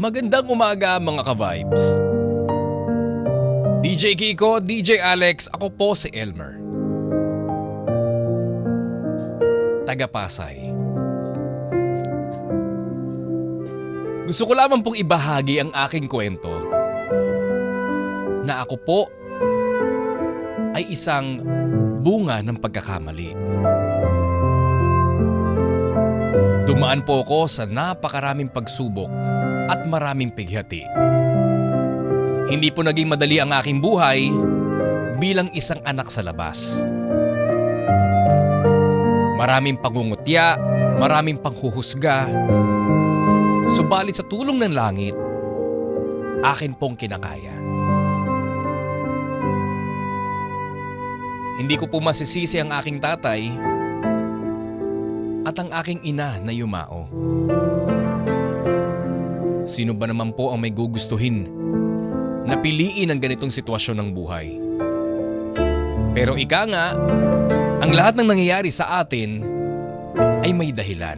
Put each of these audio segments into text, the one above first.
Magandang umaga mga ka-vibes. DJ Kiko, DJ Alex, ako po si Elmer. Taga Pasay. Gusto ko lamang pong ibahagi ang aking kwento na ako po ay isang bunga ng pagkakamali. Dumaan po ako sa napakaraming pagsubok at maraming pighati. Hindi po naging madali ang aking buhay bilang isang anak sa labas. Maraming pangungutya, maraming panghuhusga. Subalit sa tulong ng langit, akin pong kinakaya. Hindi ko po masisisi ang aking tatay at ang aking ina na yumao. Sino ba naman po ang may gugustuhin na piliin ang ganitong sitwasyon ng buhay? Pero ika nga, ang lahat ng nangyayari sa atin ay may dahilan.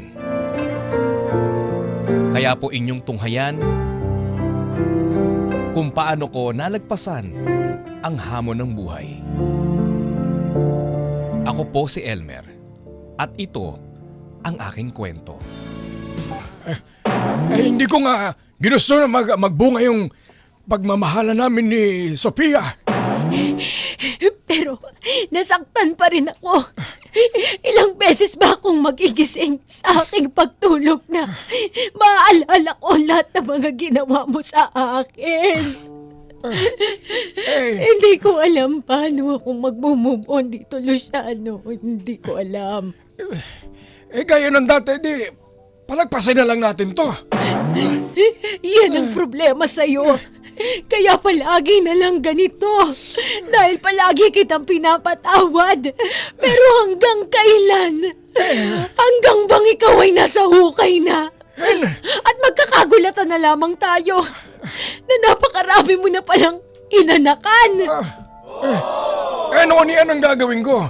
Kaya po inyong tunghayan kung paano ko nalagpasan ang hamon ng buhay. Ako po si Elmer at ito ang aking kwento. Hindi ko nga ginusto na magbunga yung pagmamahala namin ni Sophia. Pero nasaktan pa rin ako. Ilang beses ba akong magigising sa aking pagtulog na maaalala ko lahat ng mga ginawa mo sa akin? Hindi ko alam paano ako mag-move on dito, Luciano. Hindi ko alam. Gaya ng dati, di palagpasin na lang natin to. Yan ang problema sa'yo. Kaya palagi na lang ganito. Dahil palagi kitang pinapatawad. Pero hanggang kailan? Hanggang bang ikaw ay nasa hukay na? At magkakagulatan na lamang tayo na napakarami mo na palang inanakan. Ano niyan ang gagawin ko?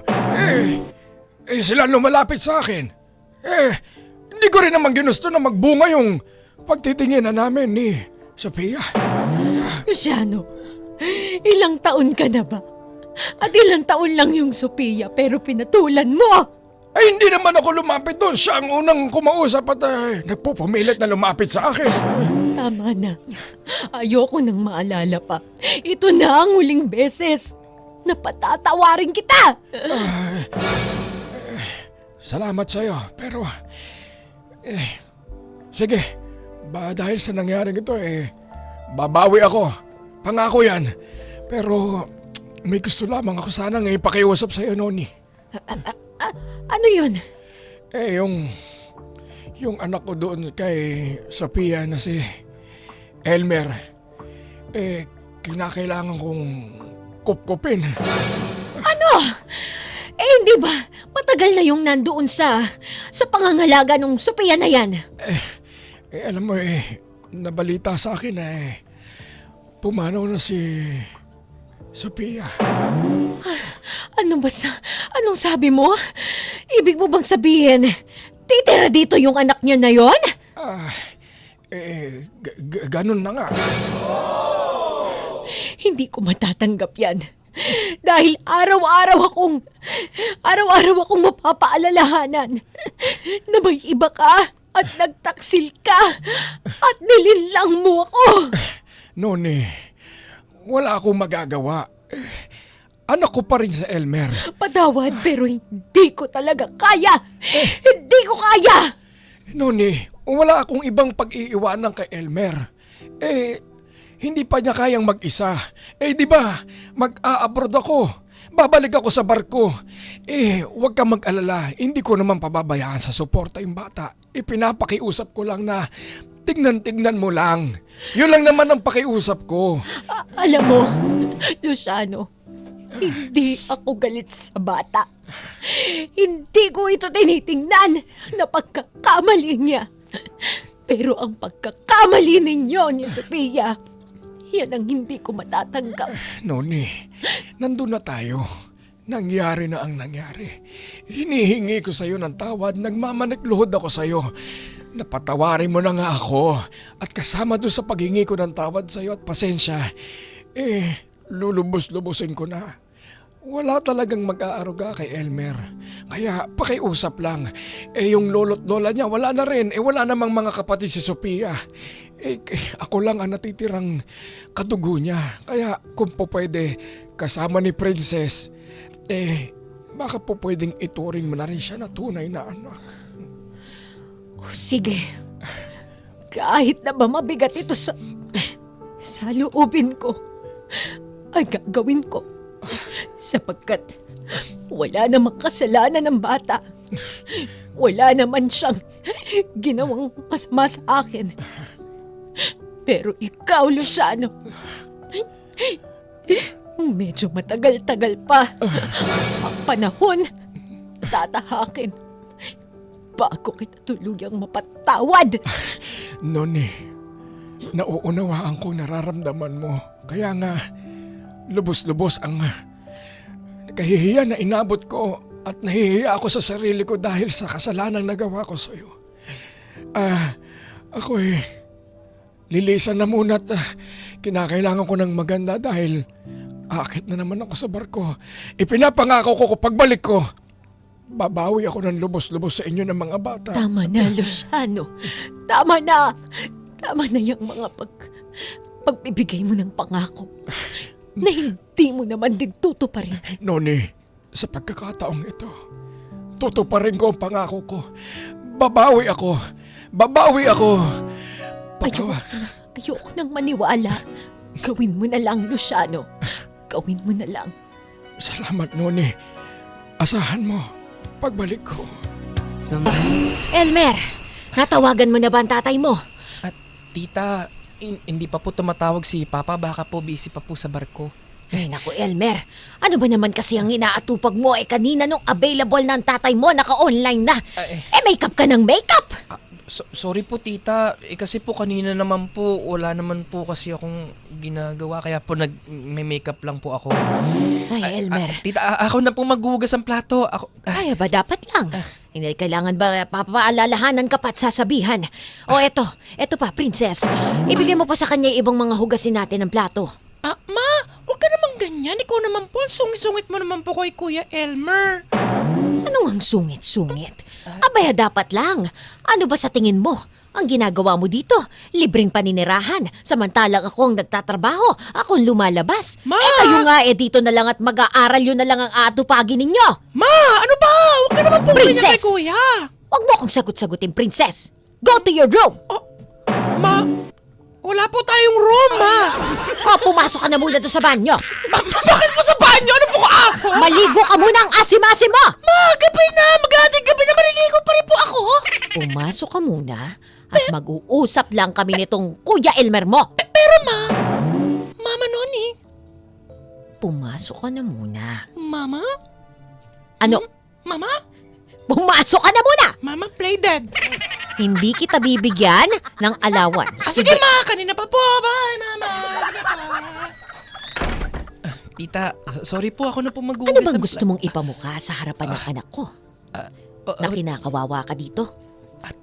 Sila lumalapit sa akin. Hindi ko rin naman ginusto na magbunga yung pagtitingin na namin ni Sophia. Luciano, ilang taon ka na ba? At ilang taon lang yung Sophia pero pinatulan mo. Ay, hindi naman ako lumapit doon. Siya ang unang kumausap at nagpupumilit na lumapit sa akin. Tama na. Ayoko nang maalala pa. Ito na ang huling beses na patatawarin kita. Salamat sa'yo, pero sige, dahil sa nangyaring ito babawi ako. Pangako yan. Pero may gusto lamang ako sanang ipakiusap sa'yo, Noni. Ano yun? Yung anak ko doon kay Sophia na si Elmer, kinakailangan kong kupkupin. Ano? Hindi ba? Matagal na yung nandoon sa pangangalaga ng Sophia na yan. Alam mo nabalita sa akin na pumanaw na si Sophia. Anong sabi mo? Ibig mo bang sabihin, titira dito yung anak niya na yon? Ganun na nga. Hindi ko matatanggap yan. Dahil araw-araw akong mapapaalalahanan na may iba ka at nagtaksil ka at nilinlang mo ako. Noni, wala akong magagawa. Anak ko pa rin sa Elmer. Patawad pero hindi ko talaga kaya. Hindi ko kaya. Noni, wala akong ibang pag-iiwanan kay Elmer. Hindi pa niya kayang mag-isa. Di ba, mag-a-abroad ako. Babalik ako sa barko. Huwag kang mag-alala. Hindi ko naman pababayaan sa suporta yung bata. Pinapakiusap ko lang na tignan-tignan mo lang. Yun lang naman ang pakiusap ko. Alam mo, Luciano, hindi ako galit sa bata. Hindi ko ito tinitingnan na pagkakamali niya. Pero ang pagkakamali ninyo ni Sophia, yan ang hindi ko matatanggap. Noni, nandun na tayo. Nangyari na ang nangyari. Hinihingi ko sa'yo ng tawad. Nagmamanikluhod ako sa'yo napatawarin mo na nga ako at kasama doon sa paghingi ko ng tawad sa iyo at pasensya, lulubos-lubusin ko na. Wala talagang mag-aaruga kay Elmer. Kaya pakiusap lang. Yung lolo't lola niya wala na rin. Wala namang mga kapatid si Sophia. Ako lang ang natitirang kadugo niya. Kaya kung po pwede kasama ni Princess, baka po pwedeng ituring mo na rin siya na tunay na anak. Oh, sige. Kahit na ba mabigat ito sa loobin ko, ay gagawin ko. Sapagkat wala namang kasalanan ng bata. Wala naman siyang ginawang masama sa akin. Pero ikaw, Luciano, medyo matagal-tagal pa ang panahon tatahakin bago kita tuluyang mapatawad. Noni, nauunawaan kong nararamdaman mo. Kaya nga, lubos-lubos ang kahihiyan na inabot ko at nahihiya ako sa sarili ko dahil sa kasalanang nagawa ko sa iyo. Ako lilisan na muna at kinakailangan ko ng maganda dahil aakit na naman ako sa barko. Ipinapangako ko pagbalik ko, babawi ako ng lubos-lubos sa inyo ng mga bata. Tama na, Luciano. Tama na. Tama na yung mga pagbibigay mo ng pangako na hindi mo naman din tutuparin. Noni, sa pagkakataong ito, tutuparin ko ang pangako ko. Babawi ako. Babawi ako. Ayoko nang maniwala. Gawin mo na lang, Luciano. Gawin mo na lang. Salamat, Noni. Asahan mo, pagbalik ko. Elmer, natawagan mo na ba ang tatay mo? At tita, hindi pa po tumatawag si Papa. Baka po busy pa po sa barko. Ay naku, Elmer. Ano ba naman kasi ang inaatupag mo? Kanina nung available ng tatay mo, naka-online na. Makeup ka ng makeup. Sorry po tita, kasi po kanina naman po wala naman po kasi akong ginagawa kaya po may makeup lang po ako. Ay, Elmer. Tita, ako na po maghuhugas ang plato. Ay, ba dapat lang? Hindi kailangan ba papaalalahanan ka pa at sasabihan? O eto pa, Princess. Ibigay mo pa sa kanya yung ibang mga hugasin natin ng plato. Ma, huwag ka naman ganyan. Ikaw naman po, sungit-sungit mo naman po kay Kuya Elmer. Anong ang sungit-sungit? Abaya dapat lang. Ano ba sa tingin mo? Ang ginagawa mo dito, libreng paninirahan. Samantalang ako ang nagtatrabaho, ako ang lumalabas. Ma! Kayo nga dito na lang at mag-aaral yun na lang ang aatupagin ninyo. Ma, ano ba? Huwag ka naman po ganyan kay Princess! Kuya. Huwag mo akong sagot-sagutin, Princess. Go to your room! Ma, wala po tayong room, Ma. Pumasok ka na muna doon sa banyo. Bakit po sa banyo? Ano po aso? Maligo ka muna ang asim-asim mo! Ma, gabi na. Mag-ating gabi na maliligo pa rin po ako. Pumasok ka muna at mag-uusap lang kami nitong Kuya Elmer mo. Pero Ma, Mama Noni. Pumasok ka na muna. Mama? Ano? Mama? Pumasok ka na muna! Mama, play dead. Hindi kita bibigyan ng allowance. Sige, Ma. Kanina pa po. Bye, Mama. Gabi pa. Tita, sorry po. Ako na po mag-ugas. Ano bang gusto mong ipamukha sa harapan ng anak ko? Na kinakawawa ka dito?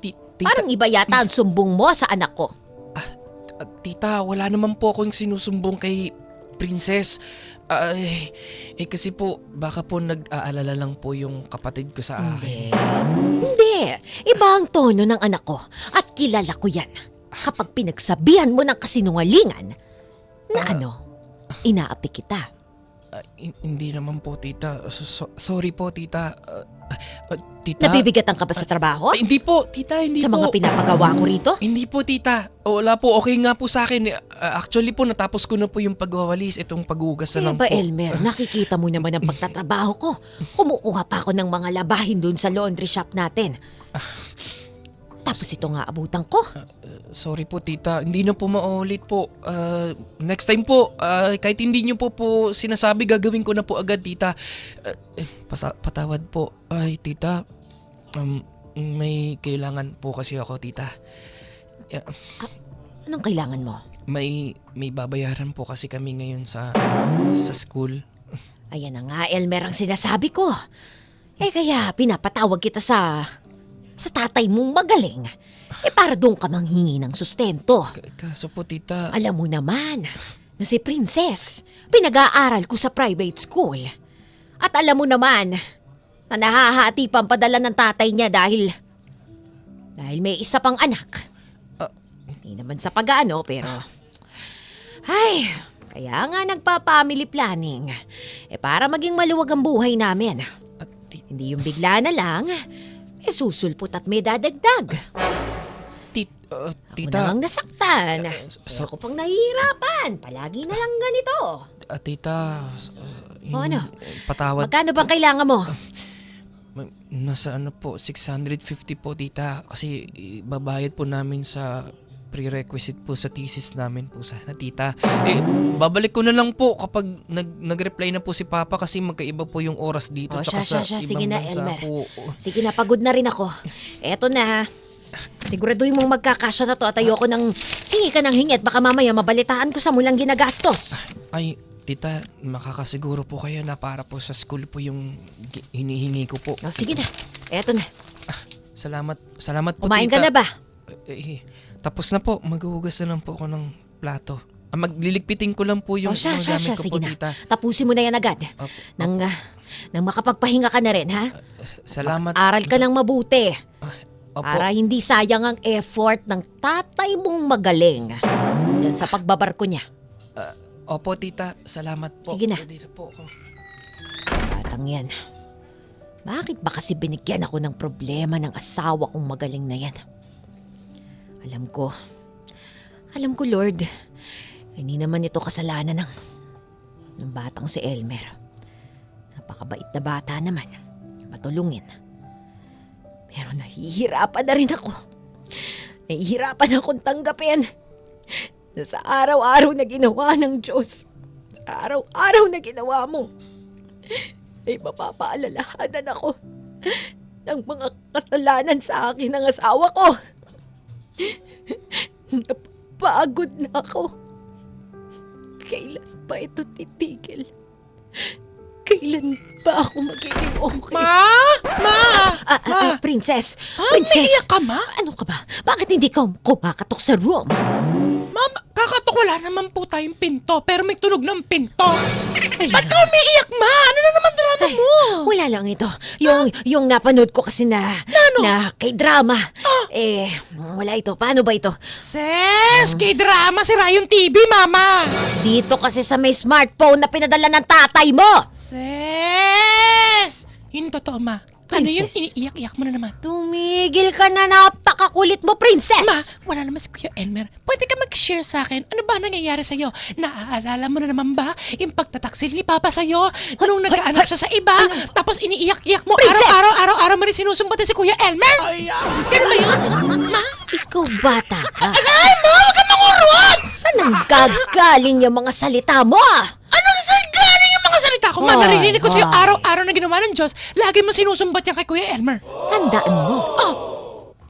Tita, Parang iba yata ang sumbong mo sa anak ko. Tita, wala naman po akong sinusumbong kay Princess. Kasi po, baka po nag-aalala lang po yung kapatid ko sa akin. Hindi. Iba ang tono ng anak ko at kilala ko yan. Kapag pinagsabihan mo ng kasinungalingan na inaapi kita. Hindi naman po, tita. Sorry po, tita. Tita? Nabibigatan ka ba sa trabaho? Hindi po, tita, hindi Sa po. mga pinapagawa ko rito? Hindi po, tita. Wala po, okay nga po sa akin. Actually po, natapos ko na po yung pagwawalis. Itong paghugas na lang po. Elmer, nakikita mo naman ang pagtatrabaho ko. Kumukuha pa ako ng mga labahin dun sa laundry shop natin. Tapos ito nga abutan ko. Sorry po, tita. Hindi na po maulit po. Next time po, kahit hindi nyo po sinasabi, gagawin ko na po agad, tita. Patawad po. Ay, tita. May kailangan po kasi ako, tita. Anong kailangan mo? May babayaran po kasi kami ngayon sa school. Ayan na nga, Elmer, ang sinasabi ko. Kaya pinapatawag kita sa sa tatay mong magaling, para doon ka manghingi ng sustento. Kaso po, tita... Alam mo naman na si Princess, pinag-aaral ko sa private school. At alam mo naman na nahahati pa ang padala ng tatay niya dahil may isa pang anak. Hindi naman sa pag-ano, pero... Ay, kaya nga nagpa-family planning. Para maging maluwag ang buhay namin. Hindi yung bigla na lang, susulpot at may dadagdag. Ako Tita... namang nasaktan. Ako pang nahihirapan. Palagi na lang ganito. Tita... ano? Patawad. Magkano bang kailangan mo? Nasa ano po, 650 po, tita. Kasi babayad po namin sa prerequisite po sa thesis namin po sana, tita. Babalik ko na lang po kapag nag-reply na po si Papa kasi magkaiba po yung oras dito. Tsaka sa Sige ibang na, bansa Elmer. po. Sige na, pagod na rin ako. Eto na. Siguraduhin mong magkakasya na to at ayoko nang hingi ka ng hingi at baka mamaya mabalitaan ko sa mulang ginagastos. Ay, tita, makakasiguro po kayo na para po sa school po yung hinihingi ko po. Sige na. Eto na. Salamat po, Kumain tita. ka na ba? Tapos na po. Maghuhugas na lang po ako ng plato. Magliligpitin ko lang po yung mga gamit ko sige po, na. tita. Tapusin mo na yan agad. Opo. Nang makapagpahinga ka na rin, ha? Salamat. Aral ka ng mabuti. Opo. Para hindi sayang ang effort ng tatay mong magaling. Yan sa pagbabarko niya. Opo, tita. Salamat po. Sige na. Pwede na po ako. Batang yan. Bakit ba kasi binigyan ako ng problema ng asawa kong magaling na yan? Alam ko, Lord, hindi naman ito kasalanan ng batang si Elmer. Napakabait na bata naman, matulungin. Pero nahihirapan na rin ako. Nahihirapan akong tanggapin na sa araw-araw na ginawa ng Diyos, sa araw-araw na ginawa mo, ay mapapaalalahanan ako ng mga kasalanan sa akin ng asawa ko. Napagod na ako. Kailan ba ito titigil? Kailan ba ako magiging okay? Princess! Princess! Naiiyak ka, Ma? Ano ka ba? Bakit hindi ka kumakatok sa room? Ma'am, kakatok, wala naman po tayong pinto, pero may tunog ng pinto. Ba't ka umiiyak, Ma? Ano na naman drama mo? Wala lang ito. Yung napanood ko kasi na kay drama. Wala ito. Paano ba ito? Ses, K-drama, sira yung TV, Mama. Dito kasi sa may smartphone na pinadala ng tatay mo. Ses! Yung totoo, Ma. Ano yun? Princess. Iniiyak-iyak mo na naman. Tumigil ka na, napakakulit mo, princess! Ma, wala naman si Kuya Elmer. Pwede ka mag-share sa akin. Ano ba nangyayari sa'yo? Naaalala mo na naman ba yung pagtataksil ni Papa sa'yo? Nung nag-aanak siya sa iba, tapos iniiyak-iyak mo. Princess! Araw-araw mo rin sinusumbatin si Kuya Elmer? Ganun ba yun? Ma? Ikaw bata ka. Ay, Ma! Huwag ka mangurot! Saan ang gagaling yung mga salita mo? Anong sagana yung mga salita ko? Ma, Hoy, narinig ko sa'yo hoy. araw-araw na ginawa ng Diyos. Lagi mo sinusumbat yan kay Kuya Elmer. Tandaan mo.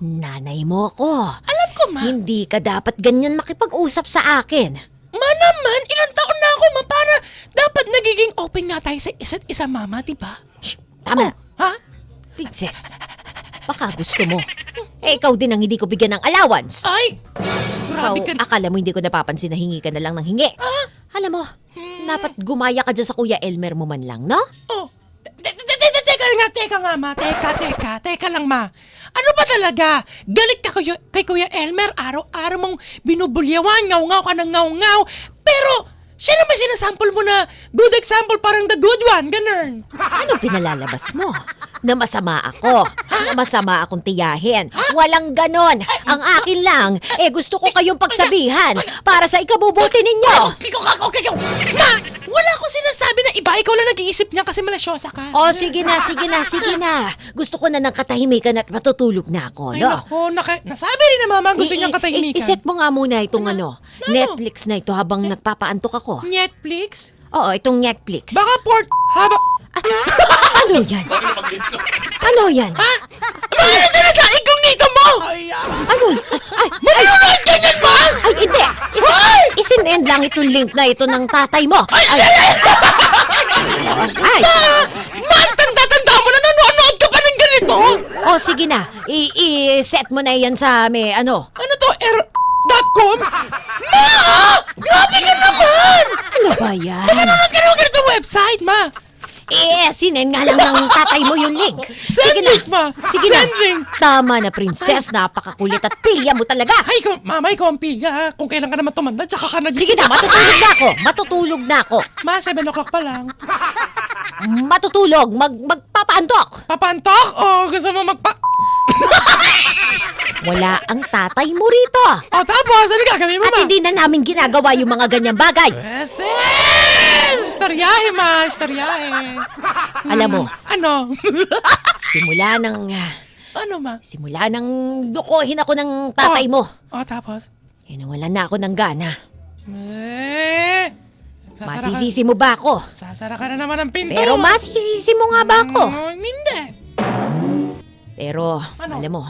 Nanay mo ako. Alam ko, Ma. Hindi ka dapat ganyan makipag-usap sa akin. Ma naman, ilang taon na ako, Ma, para dapat nagiging open nga tayo sa isa't isa, Mama, diba? Shh, tama. Ha? Princess, baka gusto mo. Ikaw din ang hindi ko bigyan ng allowance. Ay! Ikaw, Grabe ka. akala mo hindi ko napapansin na hingi ka na lang ng hingi. Alam mo, dapat gumaya ka dyan sa Kuya Elmer mo man lang, no? Oh. Teka nga, Ma. Teka lang, Ma. Ano ba talaga? Galit ka kay Kuya Elmer, araw-araw mong binubulyawan, ngaw-ngaw ka ng ngaw-ngaw. Pero, siya naman sinasample mo na good example, parang the good one, ganun. Ano pinalalabas mo? Na masama ako. Na masama akong tiyahin. Walang ganon. Ang akin lang, gusto ko kayong pagsabihan para sa ikabubuti ninyo. Okay. Ma, wala ko sinasabi na iba. Ikaw lang nag-iisip niya kasi malasyosa ka. O, sige na. Gusto ko na ng katahimikan at matutulog na ako, Ay, no? naku, nasabi rin na Mama gusto niyang katahimikan. Iset mo nga muna itong Netflix na ito habang nagpapaantok ako. Netflix? Oo, itong Netflix. Baka haba... Ano yan? Ano yan? Ha? Ano na dyan sa incognito mo? Ano? Manunod ka dyan, Ma! Ay, hindi. Isinend lang itong link na ito ng tatay mo. Ay! Ma, tanda-tanda mo na nanonood ka pa ng ganito? O sige na. I-set mo na yan sa ano. Ano to? .com? Ma! Grabe ka naman! Ano ba yan? Nanonood ka naman ganito website, ma! Sinend nga lang ng tatay mo yung link. Send link, ma! Sige Send na. link! Tama na, princess. Napakakulit at pilya mo talaga. Ay, mama, ikaw ang pilya. Kung kailan ka naman tumanda, tsaka ka nag... Sige na, matutulog na ako. Ma, 7 o'clock pa lang. Matutulog. Magpapaantok. Papantok? O gusto mo Wala ang tatay mo rito. O tapos, ano gagawin mo, At ma? hindi na namin ginagawa yung mga ganyang bagay. Yes! Istoryahe, ma! Istoryahe. Alam mo, Ano? simula nang lukohin ako ng tatay mo. O tapos? Nawalan na ako ng gana. Sasara Masisisi mo ba ako? Sasara ka na naman ng pinto. Pero masisisi mo nga ba ako? Hindi. Pero, alam mo,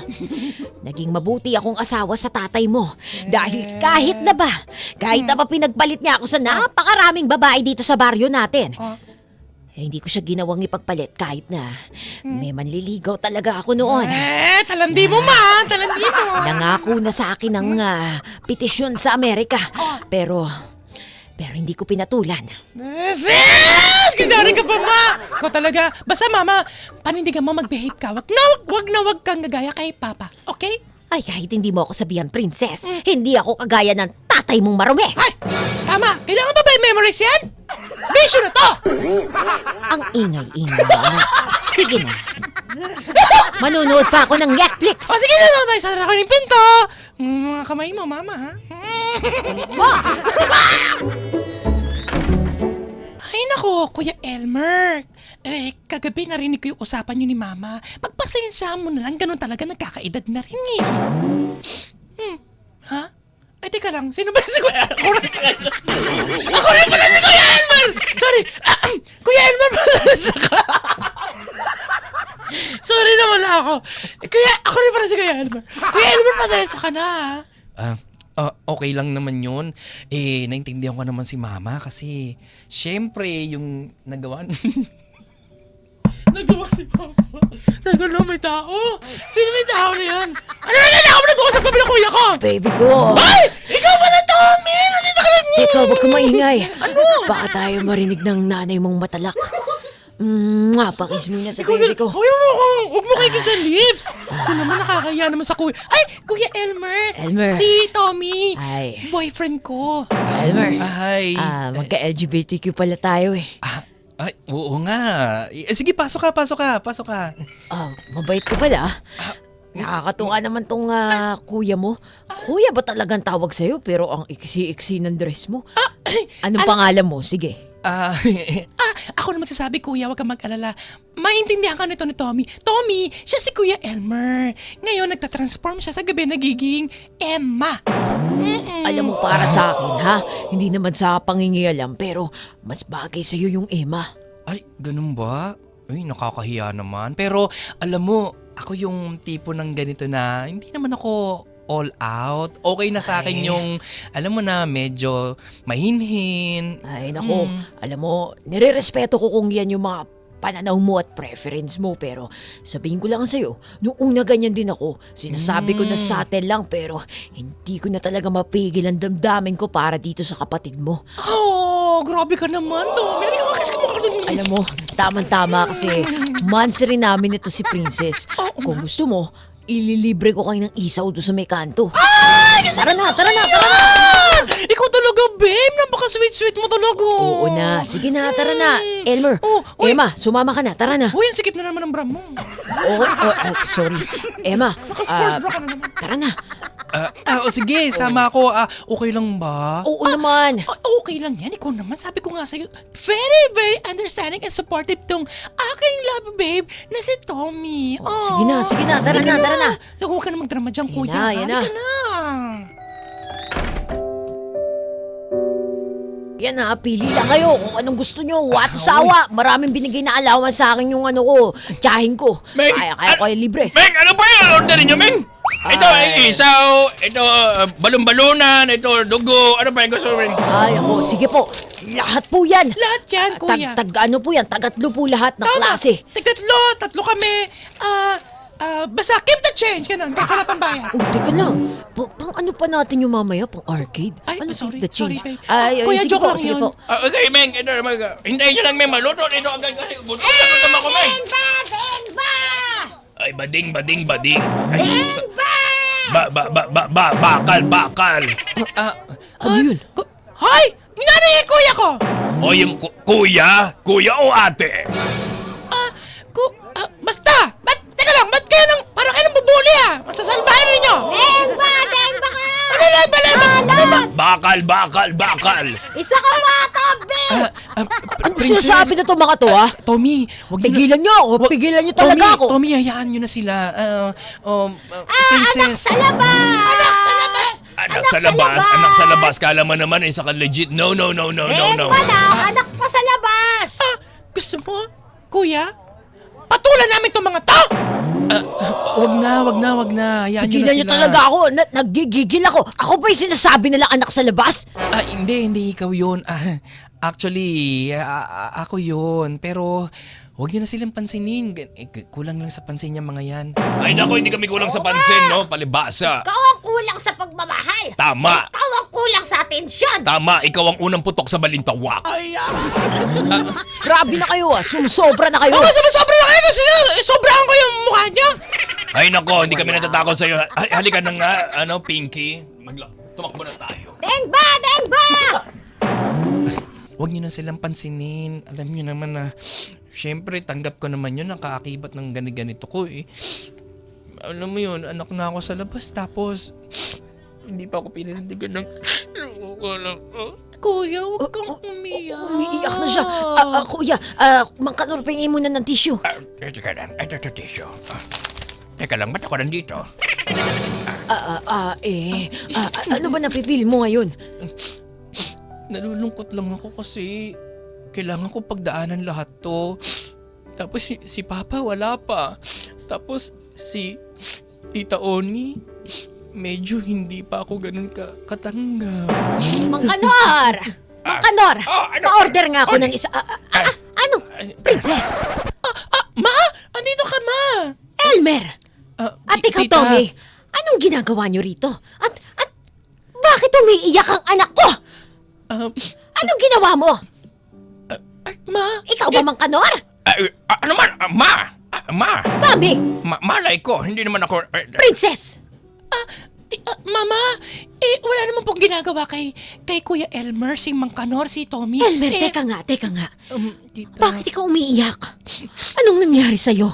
naging mabuti akong asawa sa tatay mo. Dahil kahit na ba pinagpalit niya ako sa napakaraming babae dito sa baryo natin. Hindi ko siya ginawang ipagpalit kahit na may manliligaw talaga ako noon. Talandi mo, ma! Talandi mo! Nangako na sa akin ang petisyon sa Amerika. Pero hindi ko pinatulan. Sis! Kanyari ka pa, ma! Ikaw talaga. Basta, mama, panindigan mo mag-behave ka. Wag kang gagaya kay Papa. Okay? Ay, kahit hindi mo ako sabihan, princess, hindi ako kagaya ng tatay mong marumi. Ay! Tama! Kailangan ba ba yung memories yan? Mission na to! Ang ingay-ingay na. Sige na. Manunood pa ako ng Netflix. O sige na, mama. Isara ka ng pinto. Mga kamay mo, mama, ha? Ay, nako, Kuya Elmer. Kagabi narinig ko yung usapan niyo ni Mama. Pagpasensya mo na lang, ganun talaga, nagkakaedad na rin eh. Ha? Ay, teka lang, sino ba si Kuya Elmer? Ako rin pala si Kuya Elmer! Sorry, Kuya Elmer, pasensya ka. Sorry na wala ako. Ako rin pala si Kuya Elmer. Kuya Elmer, pasensya ka na, ha? Okay lang naman yun. Naintindihan ko naman si Mama kasi syempre yung nagawa Nagawa ni Papa. Nagawa may tao. Sino may tao na yan? Ano na ako nag-uusap kami ng kuya ko? Baby ko. Ay! Ikaw pala, Tommy! Nandito ka rin! Teka, huwag ka maingay. Baka tayo marinig ng nanay mong matalak. Pakis mo niya sa baby ko. Huwag mo kayo sa lips. Ito naman nakakaya naman sa kuya. Ay! Kuya Elmer! Elmer. Si Tommy! Ay. Boyfriend ko. Elmer. Ay. Magka-LGBTQ pala tayo eh. Ay, oo nga. Sige, pasok ka. Mabait ka pala. Nakakatuwa naman tong kuya mo. Kuya ba talagang tawag sa'yo pero ang iksi-iksi ng dress mo? Anong pangalan mo? Sige. Ako na magsasabi, kuya, huwag kang mag-alala. Maintindihan ka nito ni Tommy. Tommy, siya si Kuya Elmer. Ngayon, nagtatransform siya sa gabi, nagiging Emma. Alam mo, para sa akin ha, hindi naman sa pangingialam pero mas bagay sa'yo yung Emma. Ay, ganun ba? Ay, nakakahiya naman. Pero alam mo, ako yung tipo ng ganito na hindi naman ako all out. Okay na sa akin yung, alam mo na, medyo mahinhin. Ay naku, alam mo, nirerespeto ko kung yan yung mga pananaw mo at preference mo pero sabihin ko lang sa'yo, nung una ganyan din ako, sinasabi ko na subtle lang pero hindi ko na talaga mapigil ang damdamin ko para dito sa kapatid mo. Oh, grabe ka naman, Tommy. Halika makis ka Alam mo, tamang-tama kasi months rin namin ito si Princess. Kung gusto mo, ililibre ko kayo ng isaw doon sa may kanto. Tara na! Ikaw talaga, babe. Napaka-sweet-sweet mo talaga. Oo na, sige na, tara na. Elmer, Uy. Emma, sumama ka na, tara na. Uy, ang sikip na naman ng bra mo. Sorry. Emma, Naka-sports bra ka na naman. tara na. Sige, sama ako. Okay lang ba? Oo naman. Okay lang yan. Ikaw naman, sabi ko nga sa'yo, very, very understanding and supportive tong aking love babe na si Tommy. Sige na, tara na. So, huwag ka na magdrama dyan, Yan kuya. na, yan na. Halika na. Yan na, pili lang kayo kung anong gusto nyo. Wato sawa. Maraming binigay na allowance sa akin yung tsahin ko. Meng, Kaya ko libre. Meng, ano ba yung orderin niyo, Meng? Ito, isaw, ito, balon-balunan, ito, dugo, ano pa yung gusto mo, Meng? Ay, ako, sige po. Lahat po yan. Lahat yan, kuya. Ano po yan? Tagatlo po lahat ng klase. Tatlo kami. Basta keep the change, ganun. Kaya wala pang bayad. Oh, teka lang. Pang ano pa natin yung mamaya? Pang arcade? Ay, ano sorry, the change? sorry, babe. Ay, Kuya, sige joke po, lang sige yun. po. Okay, Meng. Hintayin nyo lang, Meng. Maluto dito agad kasi gutom na gutom ako, Meng. Ay, bading. Ay, bakal. Ano yun? Hoy! Inanay yung kuya ko! O yung kuya o ate? Basta! Teka lang, ba't kayo nang, parang kayo nang bubuli Masasalbahin ninyo! Denba ka! Bakal. Isa ka mga tabi! Ano Princess. sinasabi na to mga to, ha? Tommy, wag niyo Pigilan nyo ako! Pigilan nyo talaga ako! Tommy, hayaan niyo na sila. Princess. Anak sa labas. Kala mo naman isa ka legit. No. Anak pa sa labas! Gusto mo, kuya? Patulan namin itong mga to! Wag na. Hayaan niyo na Pigilan sila. nyo talaga ako! Naggigigil ako! Ako ba yung sinasabi nila anak sa labas? Hindi ikaw yun. Actually, ako yun. Pero, huwag niyo na silang pansinin. Kulang lang sa pansin niya mga yan. Ay nako, hindi kami kulang sa pansin, no? Palibasa. Ikaw ang kulang sa pagmamahal. Tama. Ikaw ang kulang sa atensyon. Tama, ikaw ang unang putok sa balintawak. Grabe na kayo, Sumusobra na kayo! Sobra na kayo kasi sobrahan ko yung mukha niyo! Ay nako, hindi kami natatakot sa'yo. Halika na nga, Pinky. Tumakbo na tayo. Denba! Huwag niyo na silang pansinin. Alam niyo naman na, syempre, tanggap ko naman yun. Nakaakibat ng ganito ko eh. Alam mo yun, anak na ako sa labas. Tapos, hindi pa ako pinanindigan ng... Kuya, huwag kang umiyak. Umiiyak na siya. Kuya, Mang Kanor, pingin muna ng tissue. Teka lang, ito tissue. Teka lang, ba't ako nandito? Ano ba napipili mo ngayon? Nalulungkot lang ako kasi kailangan ko pagdaanan lahat to. Tapos si Papa wala pa. Tapos si Tita Oni, medyo hindi pa ako ganun katanggap. Mang Kanor! Mang Kanor! ano? Pa-order nga ako ng isa... Ano? Princess! Ma! Andito ka, ma! Elmer! At ikaw, Tita. Tommy, anong ginagawa niyo rito? At bakit umiiyak ang anak ko? Anong ginawa mo? Ma! Ikaw ba, Mang Kanor? Ano man? Ma! Tommy! Malay ko, hindi naman ako... Princess! Mama, wala naman pong ginagawa kay Kuya Elmer, si Mang Kanor, si Tommy. Elmer, teka nga. Tita, Bakit ikaw umiiyak? Anong nangyari sa'yo?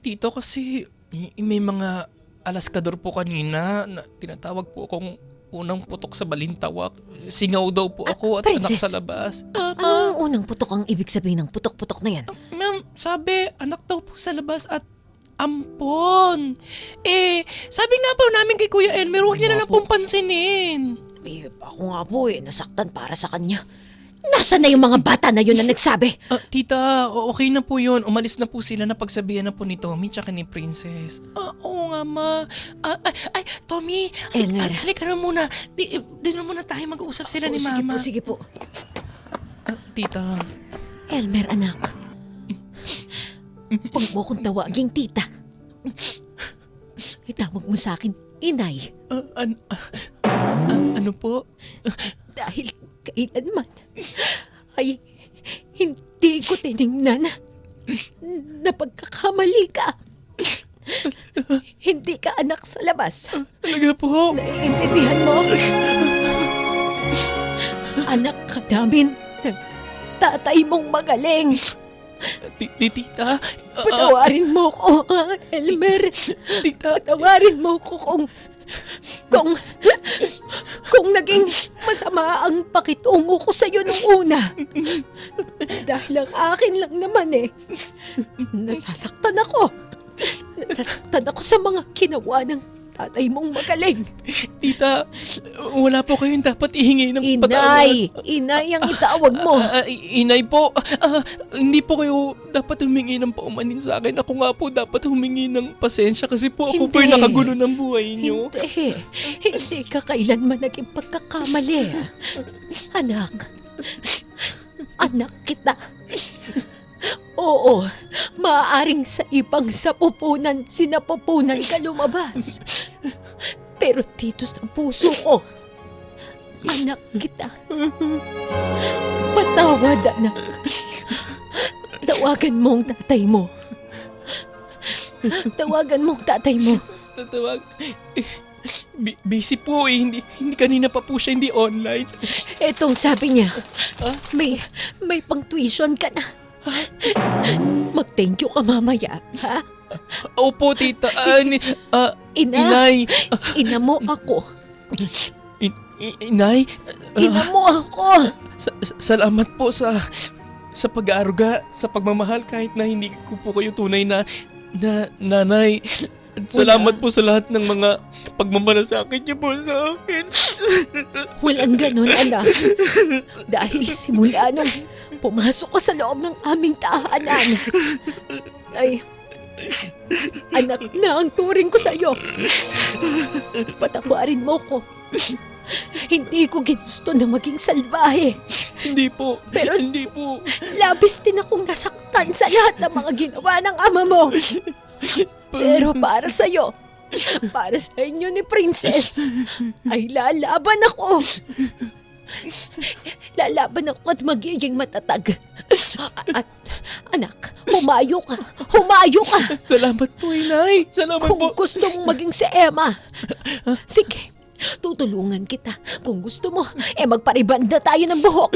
Tito kasi may mga alaskador po kanina na tinatawag po akong unang putok sa balintawak. Singaw daw po ako at anak Princess. sa labas. Anong unang putok ang ibig sabihin ng putok-putok na yan? Ma'am, sabi, anak daw po sa labas at ampon. Sabi nga po namin kay Kuya Elmer, huwag niya na lang pong pansinin. Ako nga po nasaktan para sa kanya. Nasaan na yung mga bata na yun na nagsabi? Tita, okay na po yun. Umalis na po sila na pagsabihan na po ni Tommy tsaka ni Princess. Oo nga, ma. Tommy, Elmer. halika na muna. Di na muna tayo mag-uusap sila ni Sige Mama. po, sige po. Tita, Elmer, anak. Huwag mo akong tawaging tita. Itawag mo sa akin, inay. ano po? Dahil kailanman ay hindi ko tiningnan na pagkakamali ka. Hindi ka anak sa labas. Talaga po? Naiintindihan mo? Anak ka namin ng tatay mong magaling. Tita? Patawarin mo ko, Elmer. Tita? Patawarin mo ko kung naging masama ang pakitungo ko sa'yo nung una. Dahil ang akin lang naman nasasaktan ako. Nasasaktan ako sa mga ginawa ng tatay mong magaling. Tita, wala po kayong dapat ihingi ng patawad. Inay ang itawag mo. Inay po, hindi po kayo dapat humingi ng paumanin sa akin. Ako nga po dapat humingi ng pasensya kasi po ako po yung Hindi. nakagulo ng buhay niyo. Hindi ka kailanman naging pagkakamali. Anak kita. Oo, maaaring sa ibang sinapupunan ka lumabas. Pero dito sa puso ko, anak kita. Patawad, anak. Tawagan mo ang tatay mo. Tawagan mo ang tatay mo. Tatawag. Busy po eh. Hindi kanina pa po siya hindi online. Etong sabi niya, may pang-tuition ka na. Mag-thank you ka mamaya, ha? Opo, tita. Inay, Inay. ina mo ako. Inay. Ina mo ako. Salamat po sa pag-aaruga, sa pagmamahal kahit na hindi ko po kayo tunay na nanay. Salamat po sa lahat ng mga pagmamalasakit niyo po sa akin. Walang ganun, anak. Dahil simula nung pumasok ka sa loob ng aming tahanan, ay, anak na ang turing ko sa'yo. Patawarin mo ko. Hindi ko ginusto na maging salbahe. Hindi po. Pero- hindi po. Labis din akong nasaktan sa lahat ng mga ginawa ng ama mo. Pero para sa'yo, para sa inyo ni Princess, ay lalaban ako. Lalaban ako at magiging matatag. At, anak, humayo ka. Humayo ka. Salamat po, Inay. Salamat Kung po. gusto mong maging si Emma, sige, tutulungan kita. Kung gusto mo, magparibanda tayo ng buhok.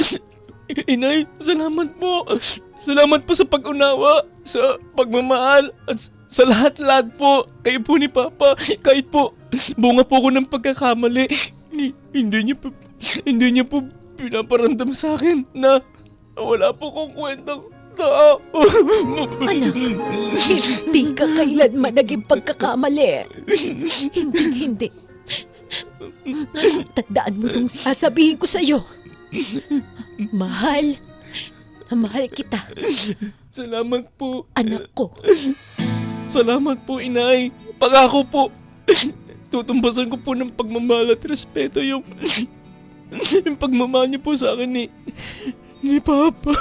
Inay, salamat po. Salamat po sa pag-unawa, sa pagmamahal, at sa lahat-lahat po. Kayo po ni Papa, kahit po bunga po ko ng pagkakamali. Hindi niyo po pinaparamdam sa akin na wala po kong kwentang tao. Anak, hindi ka kailanman naging pagkakamali. Hindi. Tandaan mo itong sasabihin ko sa'yo. Mahal kita, Salamat po. anak ko. Salamat po, Inay. Pangako po. Tutumbasan ko po ng pagmamahal at respeto yung pagmamahal niyo po sa akin ni Papa.